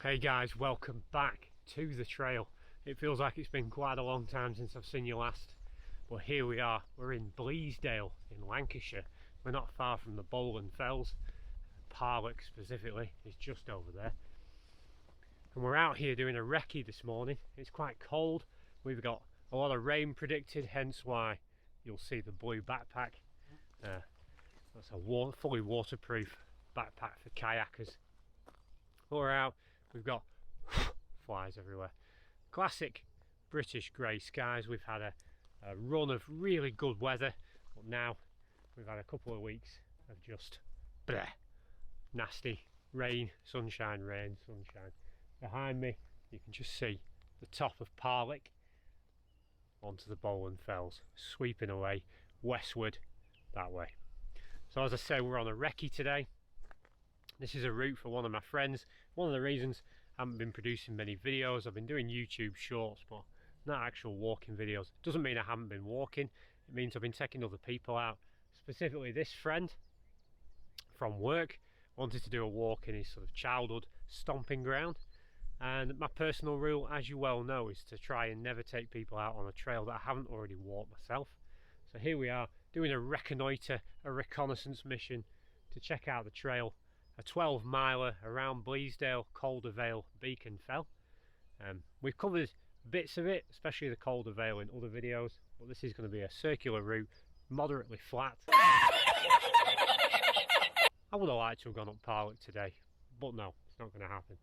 Hey guys, welcome back to the trail. It feels like it's been quite a long time since I've seen you last, but here we are. We're in Bleasdale in Lancashire. We're not far from the Bowland Fells. Parlock specifically is just over there, and we're out here doing a recce this morning. It's quite cold. We've got a lot of rain predicted, hence why you'll see the blue backpack. That's a fully waterproof backpack for kayakers. We're out. We've got flies everywhere. Classic British grey skies. We've had a run of really good weather, but now we've had a couple of weeks of just bleh, nasty rain, sunshine, rain, sunshine. Behind me you can just see the top of Parlock onto the Bowland Fells, sweeping away westward that way. So as I say, we're on a recce today. This is a route for one of my friends. One of the reasons I haven't been producing many videos, I've been doing YouTube shorts, but not actual walking videos. Doesn't mean I haven't been walking, it means I've been taking other people out. Specifically this friend from work wanted to do a walk in his sort of childhood stomping ground. And my personal rule, as you well know, is to try and never take people out on a trail that I haven't already walked myself. So here we are doing a reconnaissance mission to check out the trail. A 12 miler around Bleasdale, Calder Vale, Beacon Fell. We've covered bits of it, especially the Calder Vale in other videos, but this is going to be a circular route, moderately flat. I would have liked to have gone up Parlock today, but no, it's not going to happen.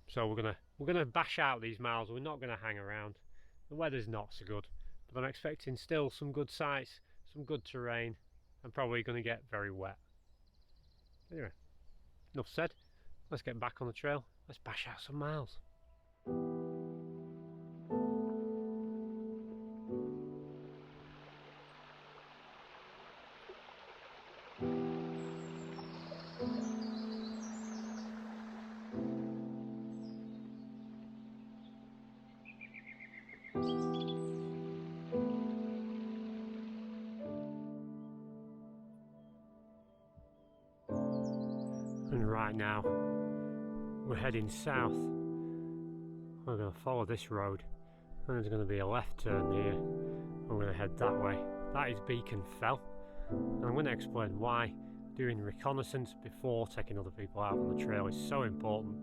So we're gonna bash out these miles. We're not going to hang around. The weather's not so good, but I'm expecting still some good sights, some good terrain. I'm probably going to get very wet. Anyway, enough said. Let's get back on the trail. Let's bash out some miles. And right now we're heading south. We're going to follow this road, and there's going to be a left turn here. We're going to head that way. That is Beacon Fell, and I'm going to explain why doing reconnaissance before taking other people out on the trail is so important,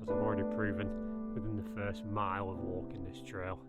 as I've already proven within the first mile of walking this trail.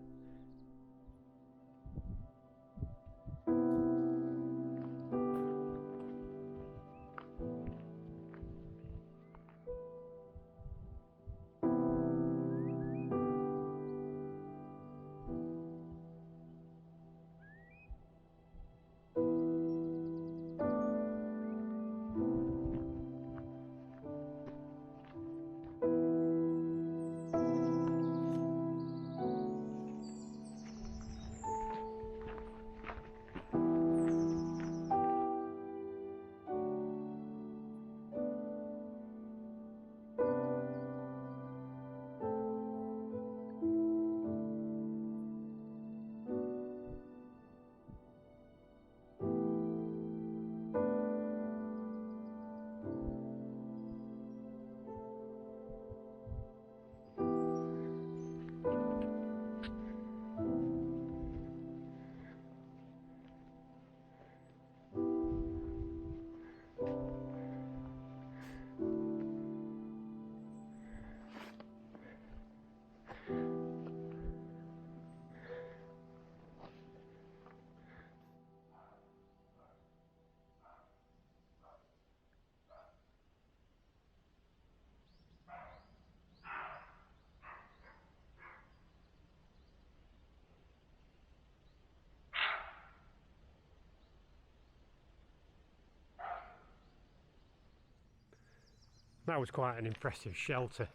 That was quite an impressive shelter.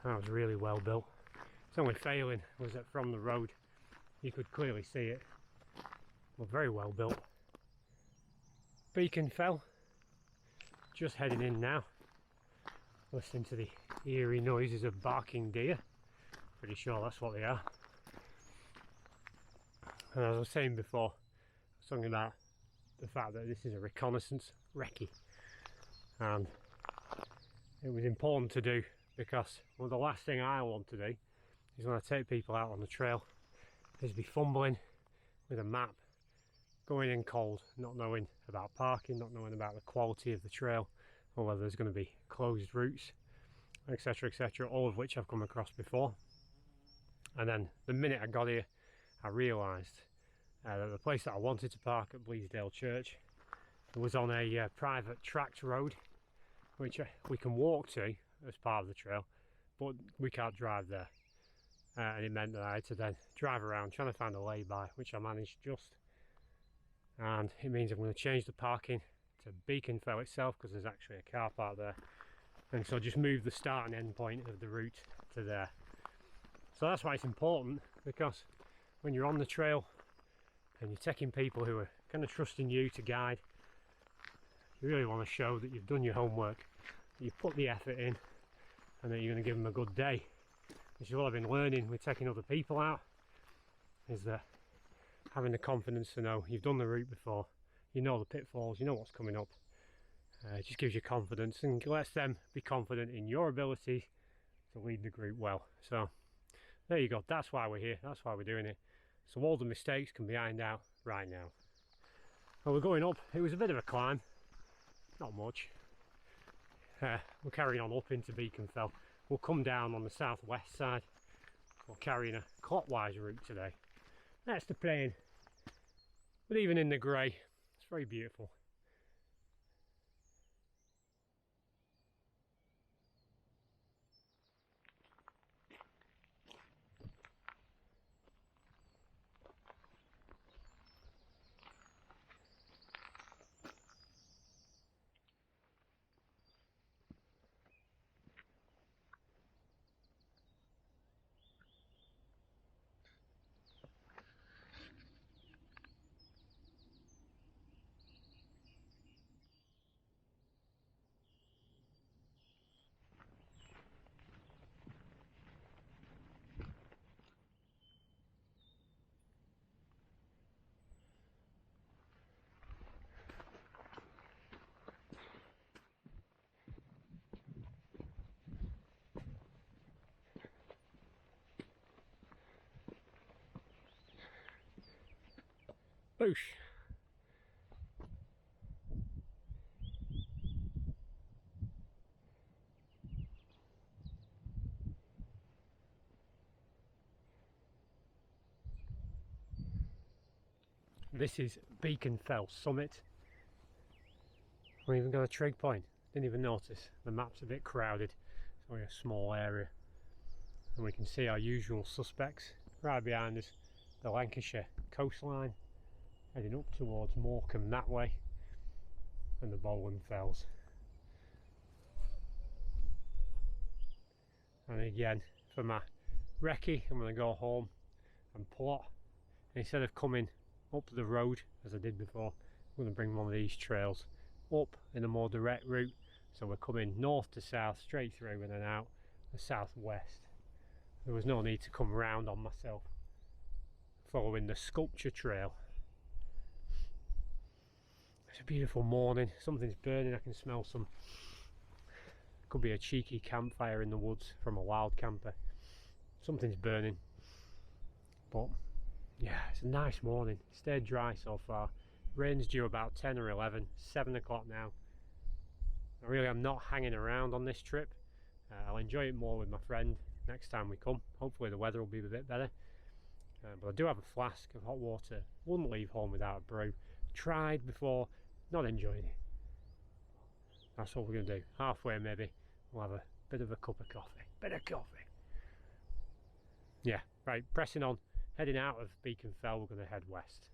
That was really well built. Its only failing was that from the road you could clearly see it. Well, very well built. Beacon Fell. Just heading in now. Listening to the eerie noises of barking deer. Pretty sure that's what they are. And as I was saying before, I was talking about the fact that this is a reconnaissance recce, and it was important to do because well, the last thing I want to do is when I take people out on the trail is be fumbling with a map, going in cold, not knowing about parking, not knowing about the quality of the trail, or whether there's going to be closed routes, etc, etc, all of which I've come across before. And then the minute I got here, I realised that the place that I wanted to park at Bleasdale Church was on a private tracked road, which we can walk to as part of the trail, but we can't drive there. And it meant that I had to then drive around trying to find a lay-by, which I managed just. And it means I'm going to change the parking to Beaconfell itself, because there's actually a car park there. And so just move the start and end point of the route to there. So that's why it's important, because when you're on the trail and you're taking people who are kind of trusting you to guide, you really want to show that you've done your homework, that you've put the effort in, and that you're going to give them a good day. Which is what I've been learning with taking other people out, is that having the confidence to know you've done the route before, you know the pitfalls, you know what's coming up. It just gives you confidence and lets them be confident in your ability to lead the group well. So there you go, that's why we're here, that's why we're doing it. So all the mistakes can be ironed out right now. Well, we're going up. It was a bit of a climb, not much. We're carrying on up into Beaconfell. We'll come down on the southwest side. We're carrying a clockwise route today. That's the plain, but even in the grey, it's very beautiful. Boosh! This is Beaconfell summit. We even got a trig point. Didn't even notice. The map's a bit crowded. It's only a small area. And we can see our usual suspects right behind us. The Lancashire coastline, heading up towards Morecambe that way, and the Bowland Fells. And again, for my recce, I'm going to go home and plot. Instead of coming up the road as I did before, I'm going to bring one of these trails up in a more direct route. So we're coming north to south, straight through and then out the southwest. There was no need to come round on myself following the sculpture trail. It's a beautiful morning, something's burning, I can smell some, could be a cheeky campfire in the woods from a wild camper. Something's burning, but yeah, it's a nice morning. Stayed dry so far. Rain's due about 10 or 11, 7 o'clock now. I really am not hanging around on this trip. I'll enjoy it more with my friend next time we come. Hopefully the weather will be a bit better. But I do have a flask of hot water. Wouldn't leave home without a brew. Tried before, not enjoying it. That's what we're going to do. Halfway maybe, we'll have a bit of a cup of coffee. Bit of coffee. Yeah, right, pressing on. Heading out of Beaconfell, we're going to head west.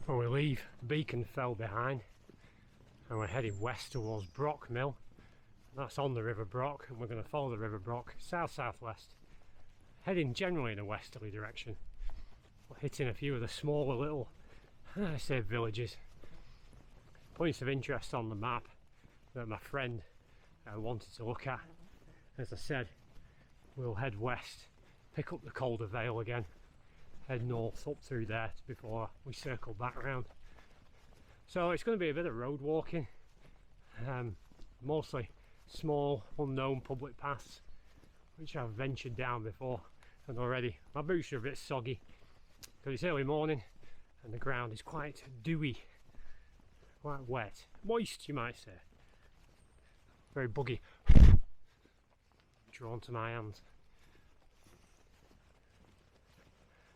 Well, we leave Beacon Fell behind and we're heading west towards Brock Mill. That's on the River Brock, and we're going to follow the River Brock south-southwest, heading generally in a westerly direction, but hitting a few of the smaller little, I say villages, points of interest on the map that my friend wanted to look at. As I said, we'll head west, pick up the Calder Vale again, head north up through there before we circle back around. So it's going to be a bit of road walking, mostly small unknown public paths which I've ventured down before, and already my boots are a bit soggy because it's early morning and the ground is quite dewy, quite wet, moist you might say, very buggy, drawn to my hands.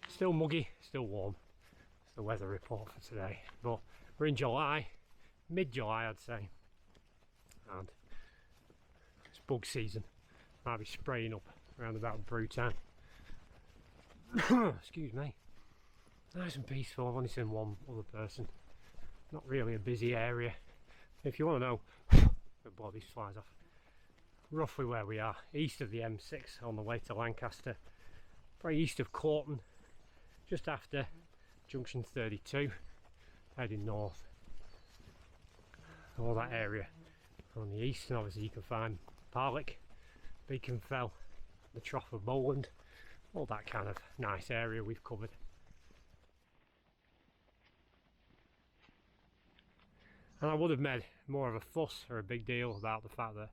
Still muggy, still warm. It's the weather report for today, but we're in July, mid-July I'd say, and it's bug season. Might be spraying up around about brew time. Excuse me. Nice and peaceful. I've only seen one other person. Not really a busy area. If you want to know, the body flies off. Roughly where we are, east of the M6 on the way to Lancaster, probably east of Claughton, just after junction 32, heading north. All that area on the east, and obviously you can find Parlick, Beacon Fell, the Trough of Bowland, all that kind of nice area we've covered. And I would have made more of a fuss or a big deal about the fact that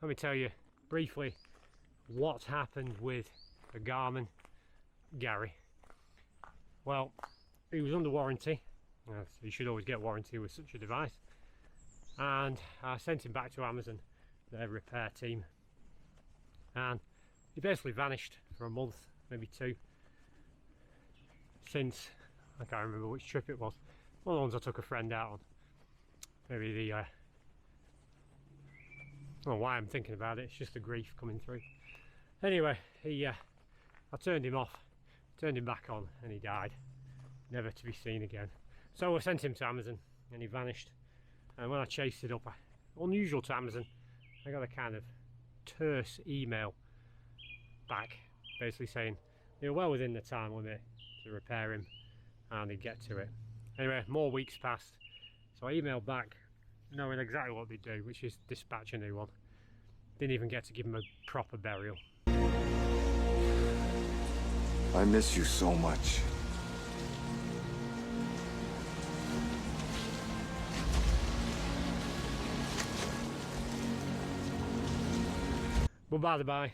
let me tell you briefly what happened with the Garmin Gary. Well, he was under warranty, so you should always get warranty with such a device, and I sent him back to Amazon, their repair team, and he basically vanished for a month, maybe two, since I can't remember which trip it was. One of the ones I took a friend out on, maybe the I don't know why I'm thinking about it, it's just the grief coming through. Anyway, I turned him off, turned him back on, and he died, never to be seen again. So I sent him to Amazon and he vanished, and when I chased it up, unusual to Amazon, I got a kind of terse email back basically saying they were well within the time limit to repair him and they'd get to it. Anyway, more weeks passed, so I emailed back knowing exactly what they do, which is dispatch a new one. Didn't even get to give him a proper burial. I miss you so much. But by the by,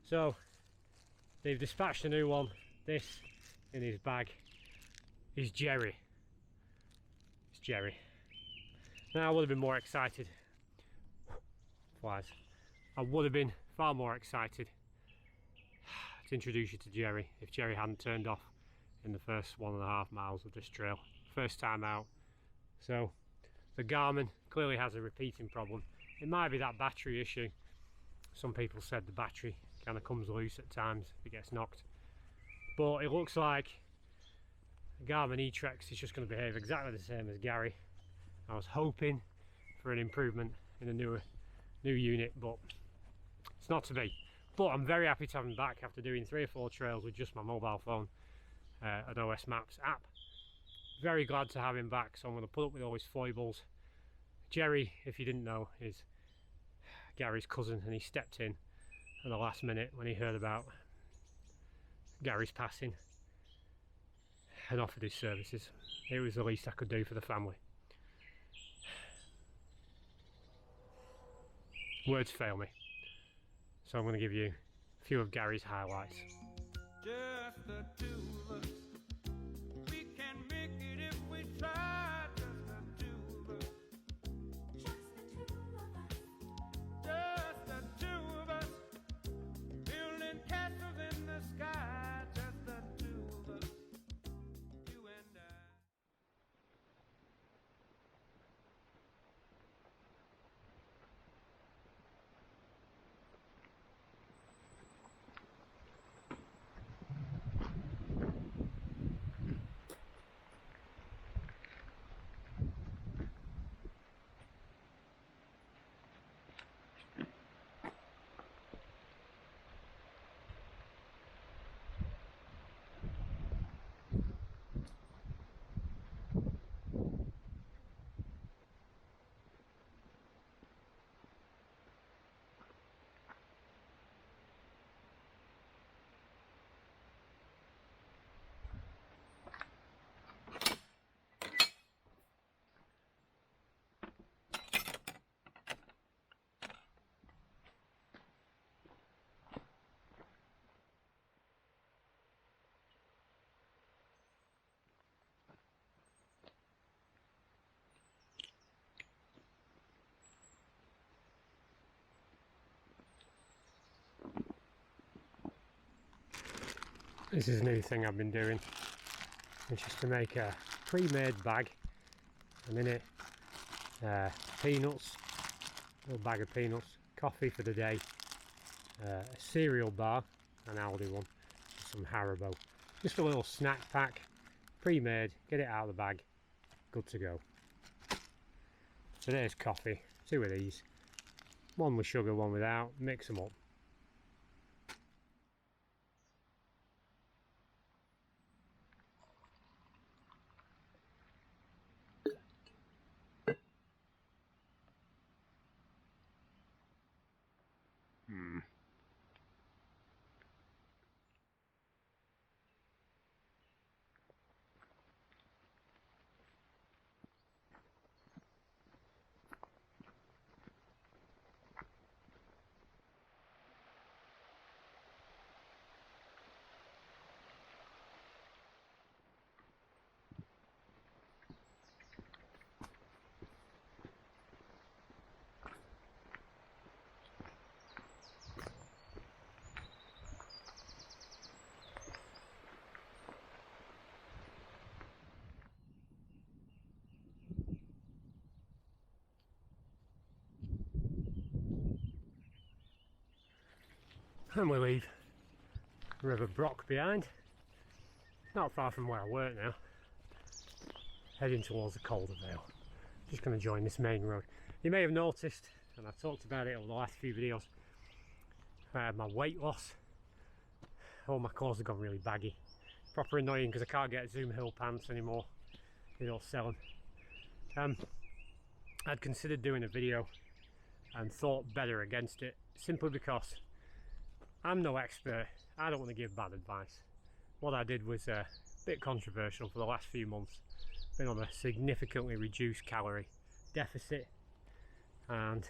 so they've dispatched a new one. This in his bag is Jerry. It's Jerry. Now I would have been more excited. Flies. I would have been far more excited to introduce you to Jerry if Jerry hadn't turned off in the first 1.5 miles of this trail. First time out. So the Garmin clearly has a repeating problem. It might be that battery issue. Some people said the battery kind of comes loose at times if it gets knocked. But it looks like the Garmin E-Trex is just going to behave exactly the same as Gary. I was hoping for an improvement in a new unit, but it's not to be. But I'm very happy to have him back after doing 3 or 4 trails with just my mobile phone, an OS Maps app. Very glad to have him back, so I'm going to put up with all his foibles. Jerry, if you didn't know, is Gary's cousin, and he stepped in at the last minute when he heard about Gary's passing and offered his services. It was the least I could do for the family. Words fail me, so I'm going to give you a few of Gary's highlights. Just the two of us. We can make it if we try. Just the two of us. Just the two of us. Building castles in the sky. Just the two of us. You This is a new thing I've been doing, which is to make a pre-made bag, and in it peanuts, a little bag of peanuts, coffee for the day, a cereal bar, an Aldi one, some Haribo, just a little snack pack, pre-made, get it out of the bag, good to go. So there's coffee, 2 of these, one with sugar, one without, mix them up. And we leave River Brock behind, not far from where I work now, heading towards the Calder Vale. Just going to join this main road. You may have noticed, and I've talked about it over the last few videos, my weight loss. All my clothes have gone really baggy. Proper annoying because I can't get Zoom Hill pants anymore. They don't sell them. I'd considered doing a video and thought better against it, simply because I'm no expert. I don't want to give bad advice. What I did was a bit controversial for the last few months. Been on a significantly reduced calorie deficit, and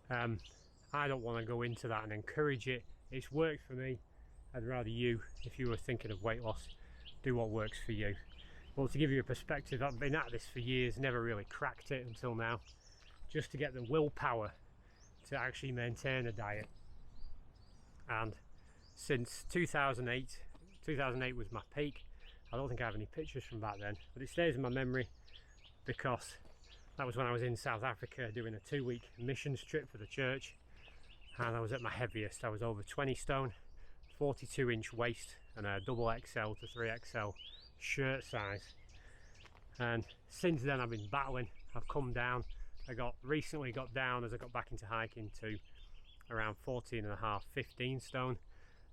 I don't want to go into that and encourage it. It's worked for me. I'd rather you, if you were thinking of weight loss, do what works for you. Well, to give you a perspective, I've been at this for years, never really cracked it until now, just to get the willpower to actually maintain a diet. And since 2008 was my peak. I don't think I have any pictures from back then, but it stays in my memory because that was when I was in South Africa doing a 2-week missions trip for the church, and I was at my heaviest. I was over 20 stone, 42-inch waist, and a double XL to 3XL shirt size. And since then I've been battling. I've come down. I recently got down as I got back into hiking to around 14.5, 15 stone,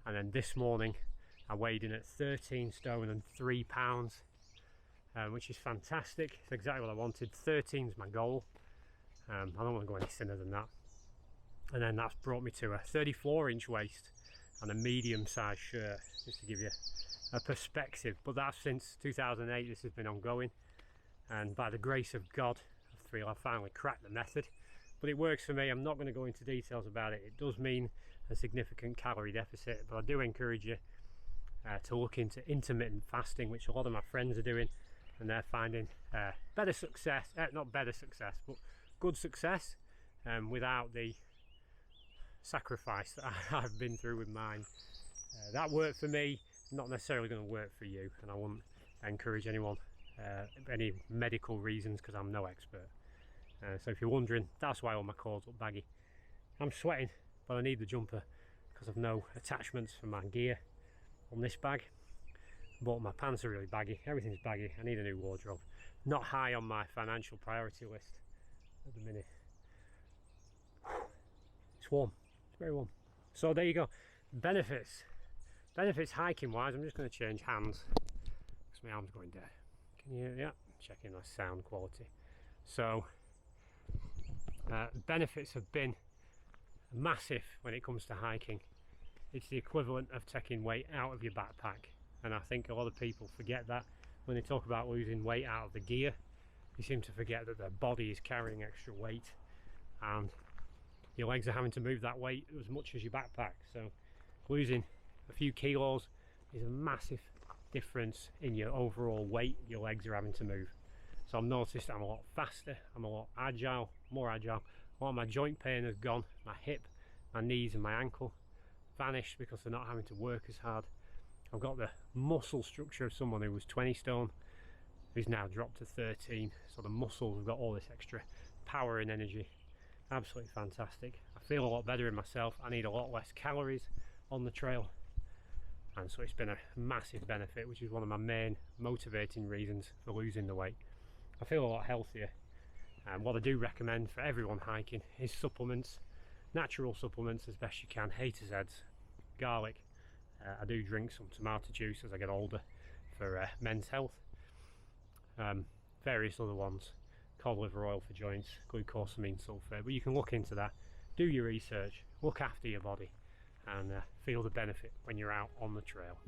and then this morning I weighed in at 13 stone and 3 pounds, which is fantastic. It's exactly what I wanted. 13 is my goal. I don't want to go any thinner than that. And then that's brought me to a 34-inch waist and a medium-sized shirt, just to give you a perspective. But that's since 2008. This has been ongoing, and by the grace of God, I feel I finally cracked the method. But it works for me. I'm not going to go into details about it. It does mean a significant calorie deficit, but I do encourage you to look into intermittent fasting, which a lot of my friends are doing, and they're finding better success, not better success, but good success, without the sacrifice that I've been through with mine. That worked for me, not necessarily going to work for you, and I wouldn't encourage anyone any medical reasons, because I'm no expert. So if you're wondering, that's why all my clothes look baggy. I'm sweating, but I need the jumper because I've no attachments for my gear on this bag. But my pants are really baggy, everything's baggy. I need a new wardrobe. Not high on my financial priority list at the minute. It's warm, it's very warm. So there you go. Benefits hiking wise. I'm just going to change hands because my arm's going dead. Can you, yeah, checking my sound quality. So benefits have been massive when it comes to hiking. It's the equivalent of taking weight out of your backpack, and I think a lot of people forget that when they talk about losing weight out of the gear. They seem to forget that their body is carrying extra weight, and your legs are having to move that weight as much as your backpack. So losing a few kilos is a massive difference in your overall weight your legs are having to move. So I've noticed I'm a lot faster, I'm a lot agile, more agile. A lot of my joint pain has gone, my hip, my knees and my ankle. vanished because they're not having to work as hard. I've got the muscle structure of someone who was 20 stone who's now dropped to 13, so the muscles have got all this extra power and energy. Absolutely fantastic. I feel a lot better in myself. I need a lot less calories on the trail, and so it's been a massive benefit, which is one of my main motivating reasons for losing the weight. I feel a lot healthier, and what I do recommend for everyone hiking is supplements, natural supplements as best you can. recce'd, garlic. I do drink some tomato juice as I get older for men's health. Various other ones, cod liver oil for joints, glucosamine sulfate, but you can look into that, do your research, look after your body, and feel the benefit when you're out on the trail.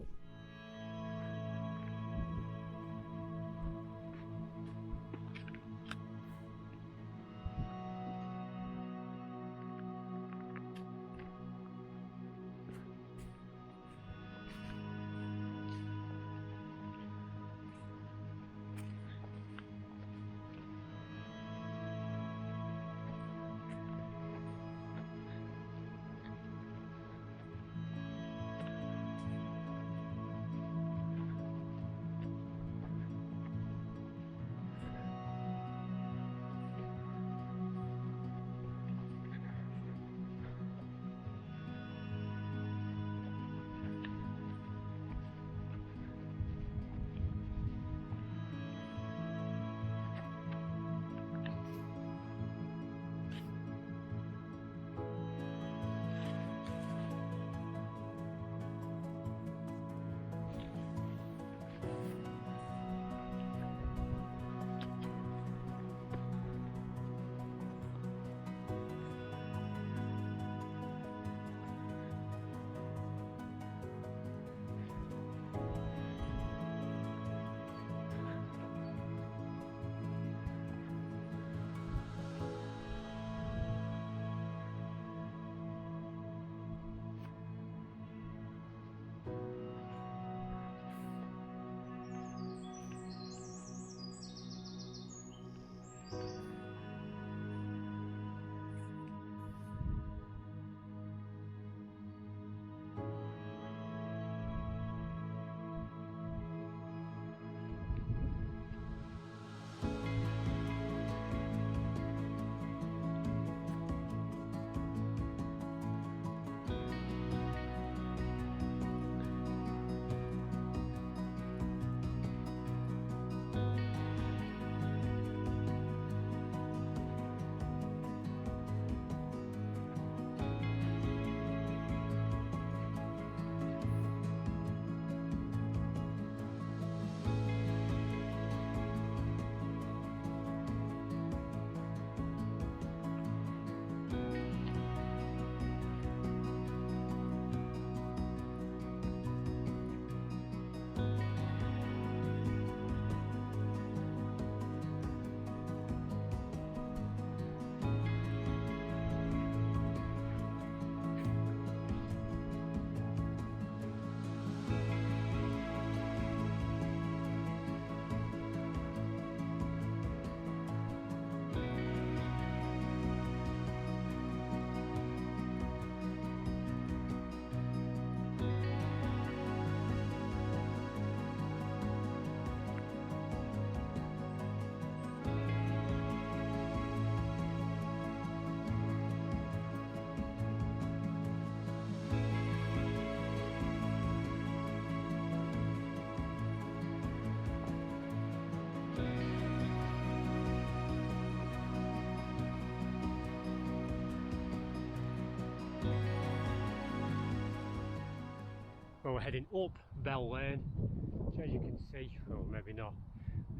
Well, we're heading up Bell Lane, which, as you can see, or maybe not,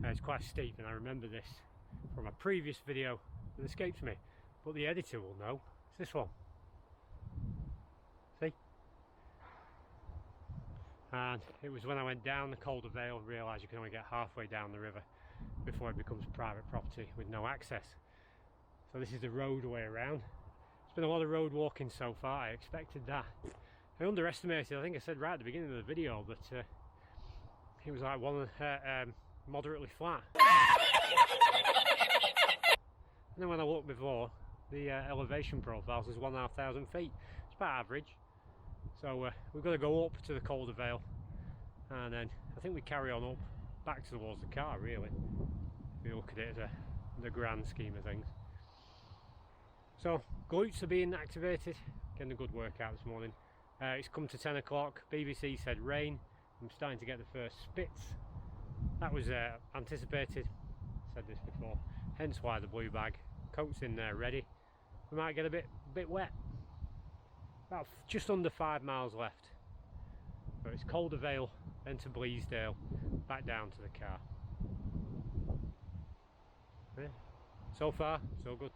it's quite steep, and I remember this from a previous video that escapes me, but the editor will know. It's this one. See? And it was when I went down the Calder Vale and realised you can only get halfway down the river before it becomes private property with no access. So this is the roadway around. It's been a lot of road walking so far. I expected that. I underestimated, I think I said right at the beginning of the video, that it was like moderately flat. And then when I looked before, the elevation profiles is 1,500 feet. It's about average. So we're going to go up to the Calder Vale, and then I think we carry on up back towards the car, really, if you look at it as the grand scheme of things. So glutes are being activated, getting a good workout this morning. It's come to 10 o'clock, BBC said rain. I'm starting to get the first spits. That was anticipated, said this before, hence why the blue bag. Coat's in there ready. We might get a bit wet. About just under 5 miles left. So it's Calder Vale, then to Bleasdale, back down to the car. Yeah. So far, so good.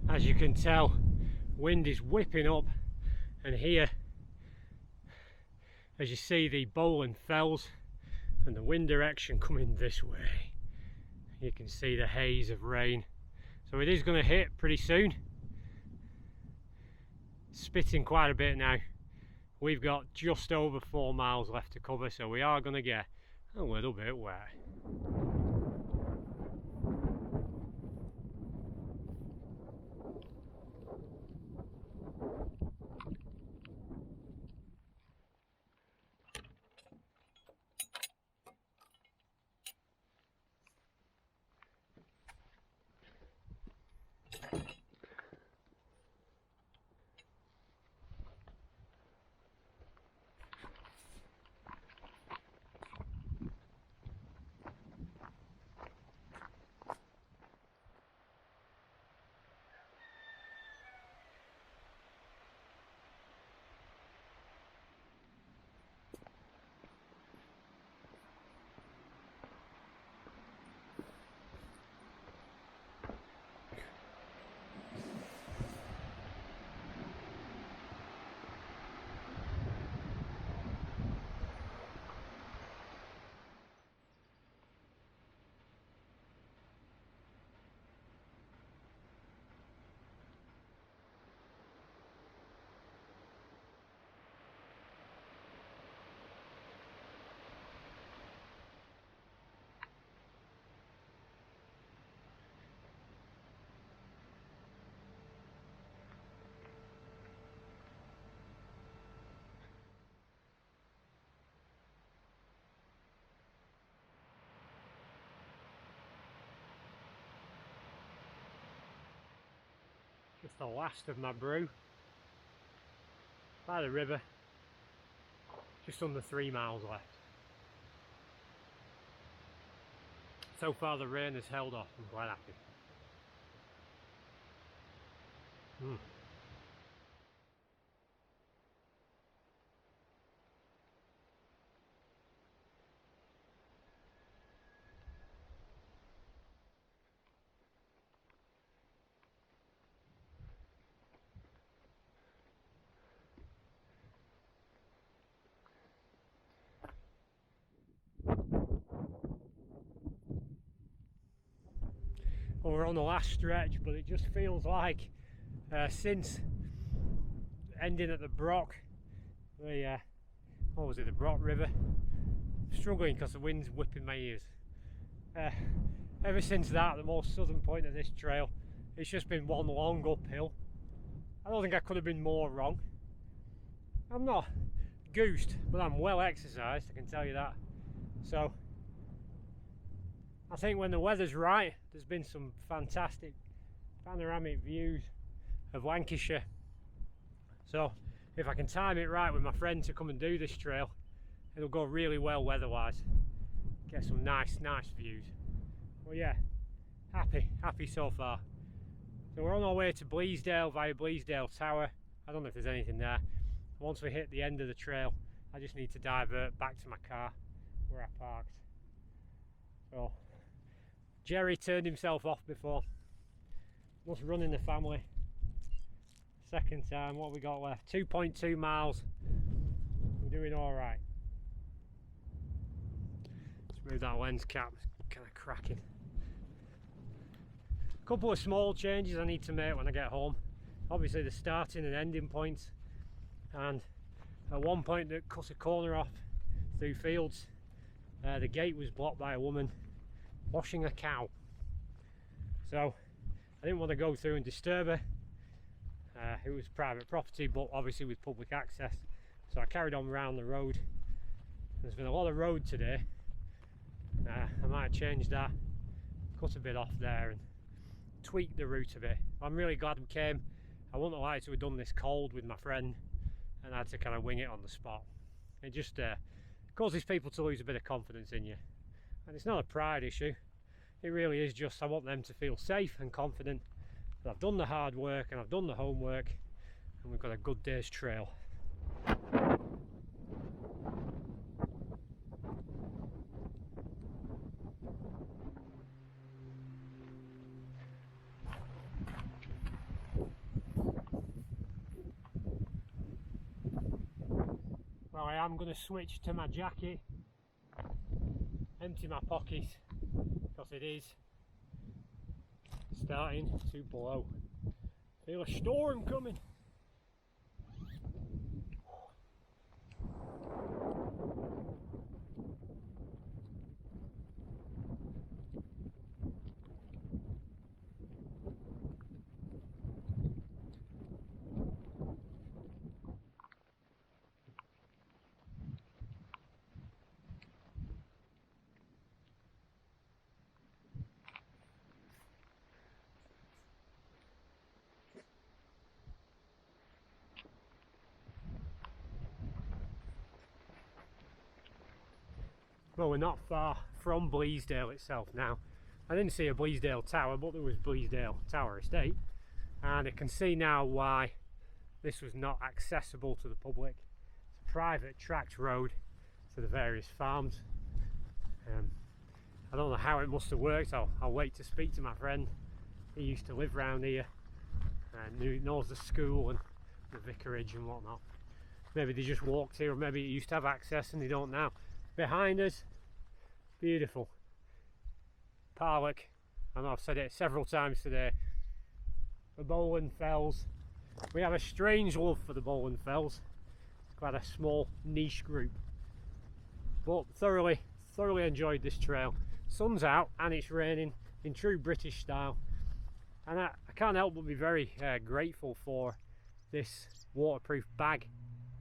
As you can tell, wind is whipping up, and here, as you see, the Bowland Fells and the wind direction coming this way, you can see the haze of rain. So it is going to hit pretty soon. It's spitting quite a bit now. We've got just over 4 miles left to cover, so we are going to get a little bit wet. Just the last of my brew by the river, just under 3 miles left. So far the rain has held off, I'm quite happy. Well, we're on the last stretch, but it just feels like since ending at the Brock, what was it, the Brock River, struggling because the wind's whipping my ears. Ever since that, the most southern point of this trail, it's just been one long uphill. I don't think I could have been more wrong. I'm not goosed, but I'm well exercised, I can tell you that. So I think when the weather's right, there's been some fantastic panoramic views of Lancashire. So if I can time it right with my friend to come and do this trail, it'll go really well weather-wise. Get some nice views. Well, yeah, happy so far. So we're on our way to Bleasdale via Bleasdale Tower. I don't know if there's anything there. Once we hit the end of the trail, I just need to divert back to my car where I parked. So Jerry turned himself off before. Must run in the family. Second time, what have we got left? 2.2 miles. We're doing alright. Let's move that lens cap, it's kind of cracking. A couple of small changes I need to make when I get home. Obviously the starting and ending points, and at one point that cut a corner off through fields. The gate was blocked by a woman washing a cow. So I didn't want to go through and disturb her. It was private property, but obviously with public access. So I carried on around the road. There's been a lot of road today. I might change that, cut a bit off there and tweak the route a bit. I'm really glad we came. I wouldn't have liked to have done this cold with my friend and I had to kind of wing it on the spot. It just causes people to lose a bit of confidence in you. And it's not a pride issue. It really is just I want them to feel safe and confident that I've done the hard work and I've done the homework and we've got a good day's trail. Well, I am going to switch to my jacket, empty my pockets, because it is starting to blow. Feel a storm coming. Well, we're not far from Bleasdale itself now. I didn't see a Bleasdale tower, but there was Bleasdale Tower Estate, and I can see now why this was not accessible to the public. It's a private tracked road to the various farms. I don't know how it must have worked. I'll wait to speak to my friend. He used to live round here and knows the school and the vicarage and whatnot. Maybe they just walked here, or maybe it used to have access and they don't now. Behind us, beautiful Parlock. I know I've said it several times today. The Bowland Fells. We have a strange love for the Bowland Fells. It's quite a small niche group, but thoroughly enjoyed this trail. Sun's out and it's raining in true British style, and I can't help but be very grateful for this waterproof bag.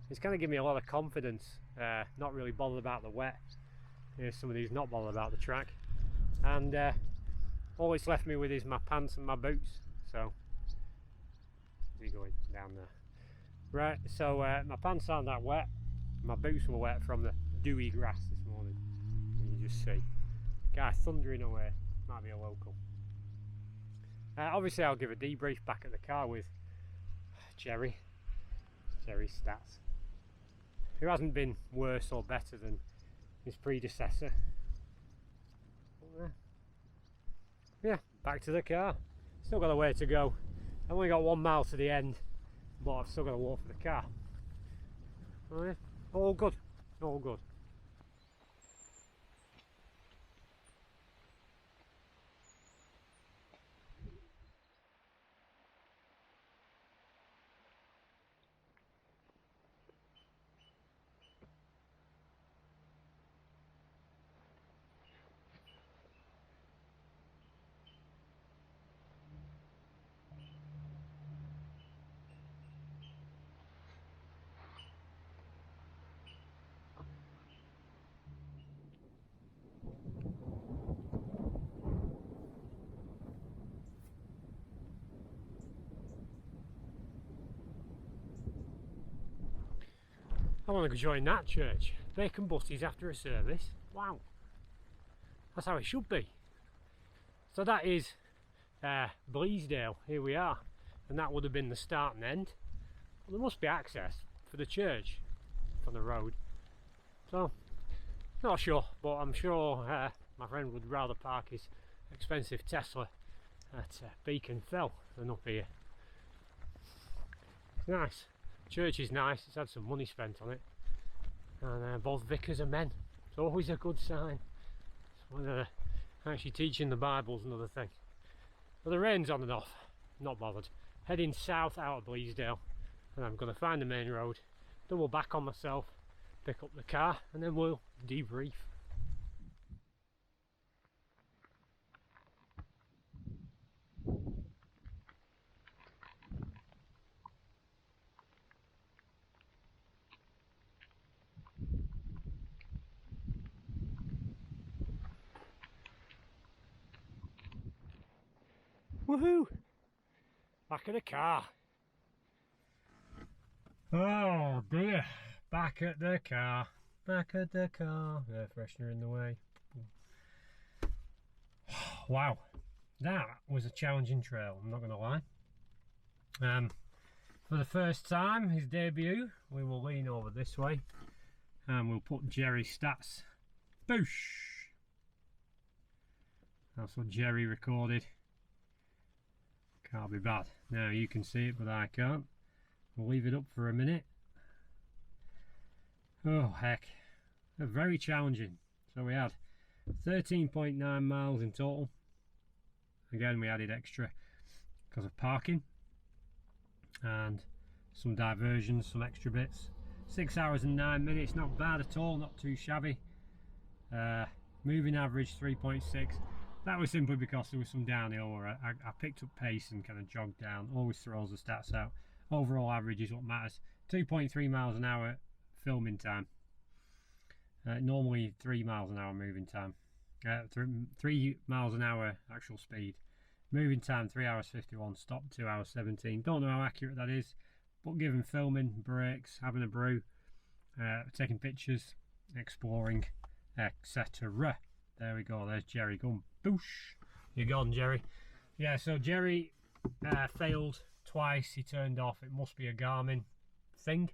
It's kind of given me a lot of confidence. Not really bothered about the wet. Here's somebody who's not bothered about the track, and all it's left me with is my pants and my boots. So, is he going down there? Right, so my pants aren't that wet. My boots were wet from the dewy grass this morning. And you just see guy thundering away. Might be a local. Obviously I'll give a debrief back at the car with Jerry's stats, who hasn't been worse or better than his predecessor. Yeah, back to the car. Still got a way to go. I've only got 1 mile to the end, but I've still got to walk for the car. Oh yeah, all good, all good. I want to go join that church. Bacon butties after a service. Wow. That's how it should be. So that is Bleasdale. Here we are. And that would have been the start and end. Well, there must be access for the church from the road. So, not sure, but I'm sure my friend would rather park his expensive Tesla at Beacon Fell than up here. It's nice. Church is nice, it's had some money spent on it, and both vicars are men. It's always a good sign. Whether actually teaching the Bible's another thing. But the rain's on and off, not bothered. Heading south out of Bleasdale, and I'm going to find the main road double back on myself, pick up the car, and then we'll debrief. Woohoo! Back in the car. Oh dear, back at the car. Back at the car. Air freshener in the way. Wow, that was a challenging trail, I'm not going to lie. For the first time, his debut, we will lean over this way and we'll put Jerry's stats. Boosh! That's what Jerry recorded. Can't be bad. Now you can see it, but I can't. We'll leave it up for a minute. Oh heck, very challenging. So we had 13.9 miles in total. Again, we added extra because of parking and some diversions, some extra bits. 6 hours and 9 minutes, not bad at all, not too shabby. Moving average 3.6. That was simply because there was some downhill where I picked up pace and kind of jogged down. Always throws the stats out. Overall average is what matters. 2.3 miles an hour filming time. Normally 3 miles an hour moving time. 3 miles an hour actual speed. Moving time 3 hours 51. Stop 2 hours 17. Don't know how accurate that is, but given filming, breaks, having a brew, taking pictures, exploring, etc. There we go. There's Jerry going. Boosh! You're gone, Jerry. Yeah, so Jerry failed twice. He turned off. It must be a Garmin thing.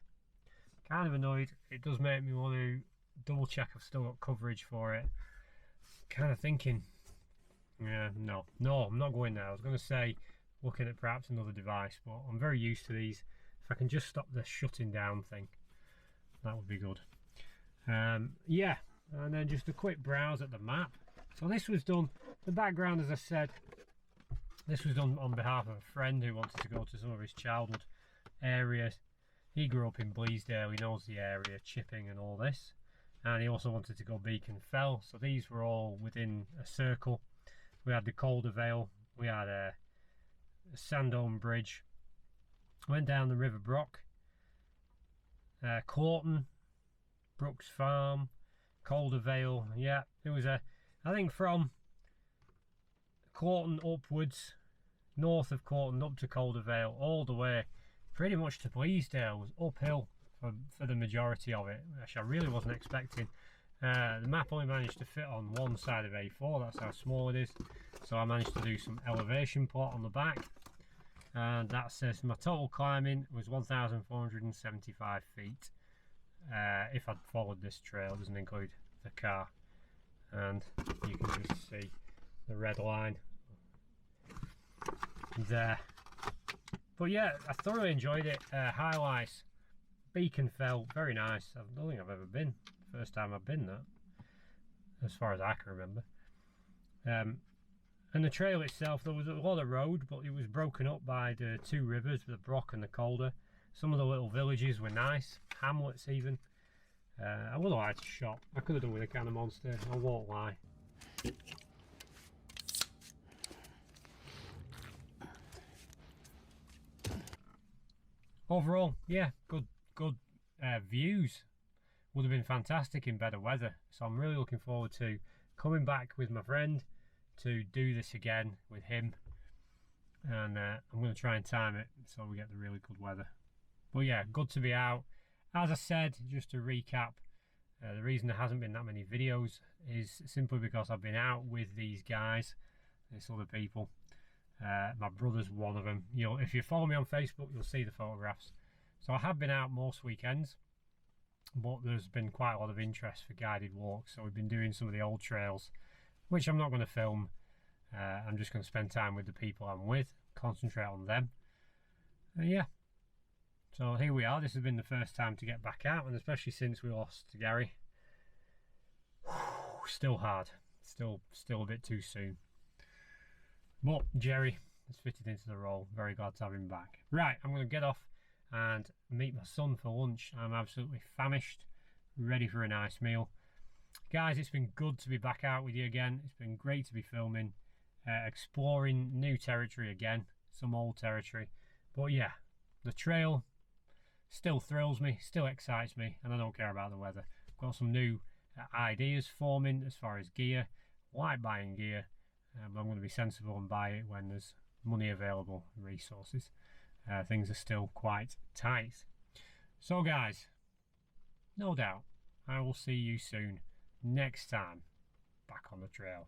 Kind of annoyed. It does make me want to double check I've still got coverage for it. Kind of thinking, yeah, no, I'm not going there. I was going to say looking at perhaps another device, but I'm very used to these. If I can just stop the shutting down thing, that would be good. Yeah, and then just a quick browse at the map. So this was done, the background, as I said, this was done on behalf of a friend who wanted to go to some of his childhood areas. He grew up in Bleasdale, he knows the area, Chipping and all this, and he also wanted to go Beacon Fell. So these were all within a circle. We had the Calder Vale, we had a Sandome Bridge, went down the River Brock, Claughton, Brooks Farm, Calder Vale. Yeah, it was I think from Claughton upwards, north of Claughton up to Calder Vale, all the way pretty much to Bleasdale was uphill for the majority of it, which I really wasn't expecting. The map only managed to fit on one side of A4, that's how small it is, so I managed to do some elevation plot on the back, and that says my total climbing was 1,475 feet if I'd followed this trail. It doesn't include the car, and you can just see the red line there. But yeah, I thoroughly enjoyed it. Highlights, Beacon Fell, very nice. I don't think I've ever been. First time I've been there, as far as I can remember. And the trail itself, there was a lot of road, but it was broken up by the two rivers, the Brock and the Calder. Some of the little villages were nice, hamlets even. I would have liked a shot. I could have done with a can of Monster, I won't lie. Overall, yeah, good views. Would have been fantastic in better weather, so I'm really looking forward to coming back with my friend to do this again with him, and I'm going to try and time it so we get the really good weather. But yeah, good to be out. As I said, just to recap, the reason there hasn't been that many videos is simply because I've been out with these guys, these other people. My brother's one of them. You know, if you follow me on Facebook, you'll see the photographs. So I have been out most weekends, but there's been quite a lot of interest for guided walks, so we've been doing some of the old trails, which I'm not going to film. I'm just going to spend time with the people I'm with, concentrate on them. Yeah, so here we are. This has been the first time to get back out, and especially since we lost to Gary. Still hard, still a bit too soon, but Jerry has fitted into the role. Very glad to have him back. Right, I'm going to get off and meet my son for lunch. I'm absolutely famished, ready for a nice meal. Guys, it's been good to be back out with you again. It's been great to be filming, exploring new territory again, some old territory. But yeah, the trail still thrills me, still excites me, and I don't care about the weather. I've got some new ideas forming as far as gear. I like buying gear, but I'm going to be sensible and buy it when there's money available, resources. Things are still quite tight. So guys, no doubt I will see you soon next time back on the trail.